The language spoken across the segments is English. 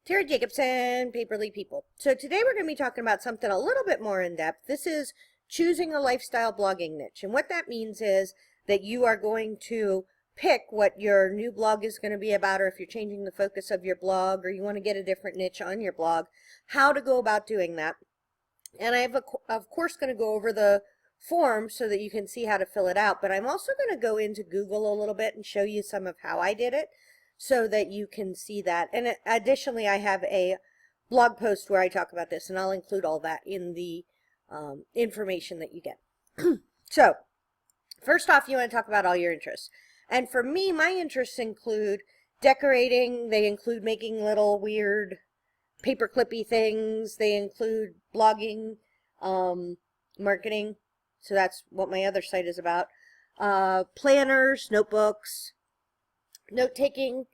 Terry Jacobson, Paperly People. So today we're going to be talking about something a little bit more in depth. This is choosing a lifestyle blogging niche. And what that means is that you are going to pick what your new blog is going to be about, or if you're changing the focus of your blog, or you want to get a different niche on your blog, how to go about doing that. And I have, of course, going to go over the form so that you can see how to fill it out. But I'm also going to go into Google a little bit and show you some of how I did it, so that you can see that. And additionally, I have a blog post where I talk about this, and I'll include all that in the information that you get. So, first off, you want to talk about all your interests. And for me, my interests include decorating. They include making little weird paper clippy things. They include blogging, marketing. So that's what my other site is about. Planners, notebooks, note-taking,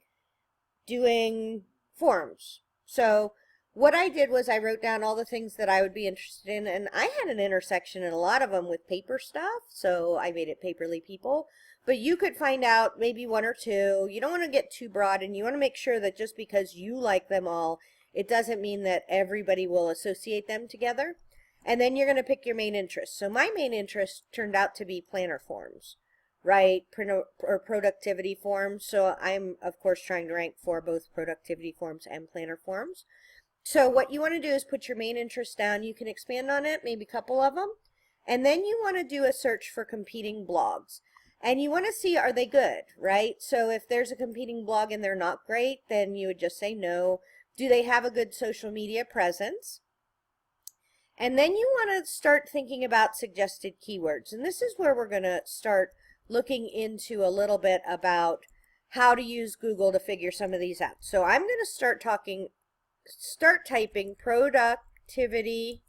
doing forums. So what I did was I wrote down all the things that I would be interested in, and I had an intersection in a lot of them with paper stuff, so I made it Paperly People. But you could find out maybe one or two. You don't want to get too broad, and you want to make sure that just because you like them all, it doesn't mean that everybody will associate them together. And then you're going to pick your main interest. So my main interest turned out to be planner forms. Right, or productivity forms. So I'm, of course, trying to rank for both productivity forms and planner forms. So what you want to do is put your main interest down. You can expand on it, maybe a couple of them. And then you want to do a search for competing blogs. And you want to see, are they good, right? So if there's a competing blog and they're not great, then you would just say no. Do they have a good social media presence? And then you want to start thinking about suggested keywords. And this is where we're going to start looking into a little bit about how to use Google to figure some of these out. So I'm going to start typing productivity,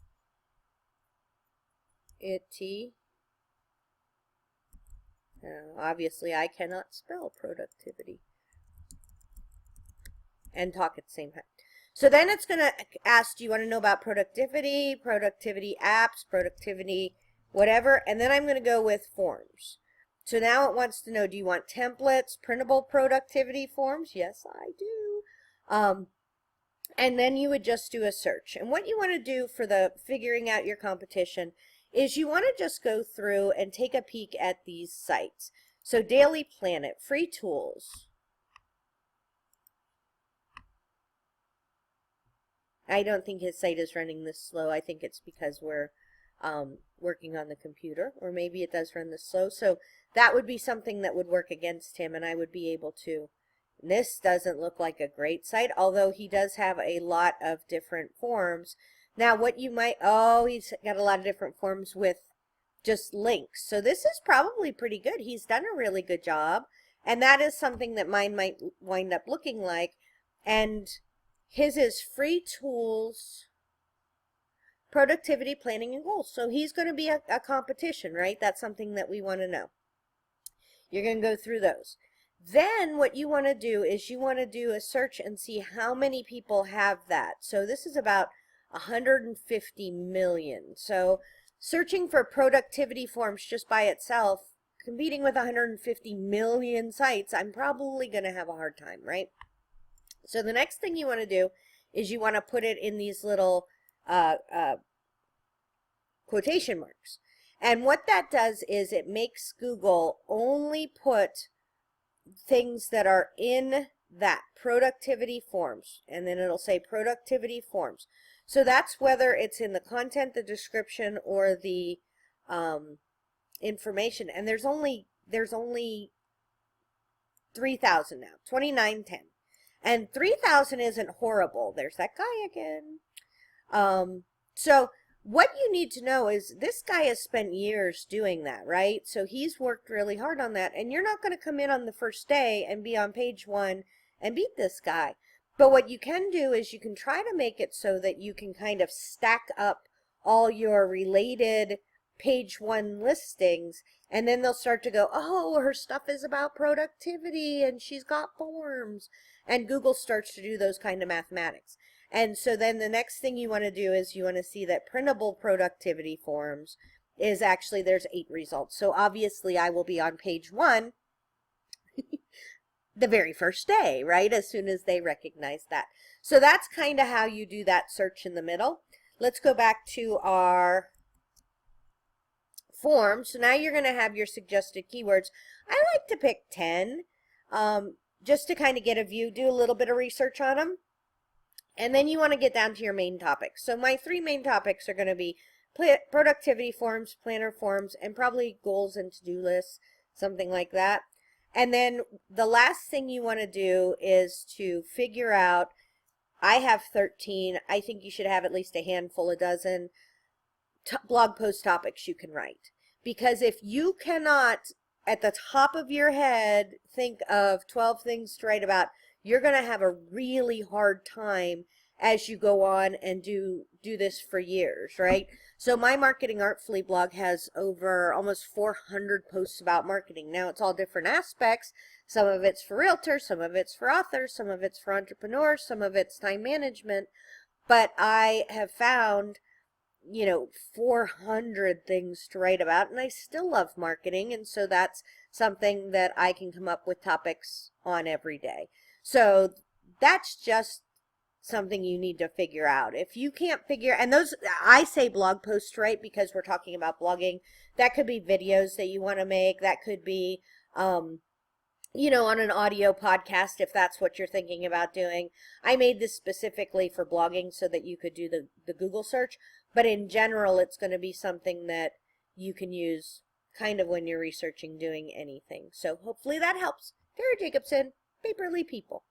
obviously I cannot spell productivity, and talk at the same time. So then it's going to ask, do you want to know about productivity, productivity apps, productivity whatever, and then I'm going to go with forms. So now it wants to know, do you want templates, printable productivity forms? Yes, I do. And then you would just do a search. And what you want to do for the figuring out your competition is you want to just go through and take a peek at these sites. So Daily Planet, free tools. I don't think his site is running this slow. I think it's because we're working on the computer, or maybe it does run this slow. So that would be something that would work against him, and I would be able to. This doesn't look like a great site, although he does have a lot of different forms. Now what you might, he's got a lot of different forms with just links. So this is probably pretty good. He's done a really good job, and that is something that mine might wind up looking like. And his is free tools, productivity, planning, and goals. So he's going to be a competition, right? That's something that we want to know. You're going to go through those. Then what you want to do is you want to do a search and see how many people have that. So this is about 150 million. So searching for productivity forms just by itself, competing with 150 million sites, I'm probably going to have a hard time, right? So the next thing you want to do is you want to put it in these little quotation marks. And what that does is it makes Google only put things that are in that productivity forms, and then it'll say productivity forms. So that's whether it's in the content, the description, or the information. And there's only 3,000 now, 2910. And 3,000 isn't horrible. There's that guy again. So what you need to know is this guy has spent years doing that, right? So he's worked really hard on that. And you're not going to come in on the first day and be on page 1 and beat this guy. But what you can do is you can try to make it so that you can kind of stack up all your related page 1 listings, and then they'll start to go, oh, her stuff is about productivity and she's got forms. And Google starts to do those kind of mathematics. And so then the next thing you want to do is you want to see that printable productivity forms is actually, there's 8 results. So obviously I will be on page 1 the very first day, right? As soon as they recognize that. So that's kind of how you do that search in the middle. Let's go back to our form. So now you're going to have your suggested keywords. I like to pick 10 just to kind of get a view, do a little bit of research on them. And then you want to get down to your main topics. So my 3 main topics are going to be productivity forms, planner forms, and probably goals and to-do lists, something like that. And then the last thing you want to do is to figure out, I have 13, I think you should have at least a handful, a dozen blog post topics you can write. Because if you cannot, at the top of your head, think of 12 things to write about, you're going to have a really hard time as you go on and do this for years, right? So my Marketing Artfully blog has over almost 400 posts about marketing. Now it's all different aspects. Some of it's for realtors, some of it's for authors, some of it's for entrepreneurs, some of it's time management. But I have found, 400 things to write about, and I still love marketing, and so that's something that I can come up with topics on every day. So that's just something you need to figure out. If you can't figure, and those, I say blog posts, right, because we're talking about blogging. That could be videos that you want to make. That could be, on an audio podcast, if that's what you're thinking about doing. I made this specifically for blogging so that you could do the Google search, but in general, it's going to be something that you can use kind of when you're researching doing anything. So hopefully that helps. Tara Jacobson, Paperly People.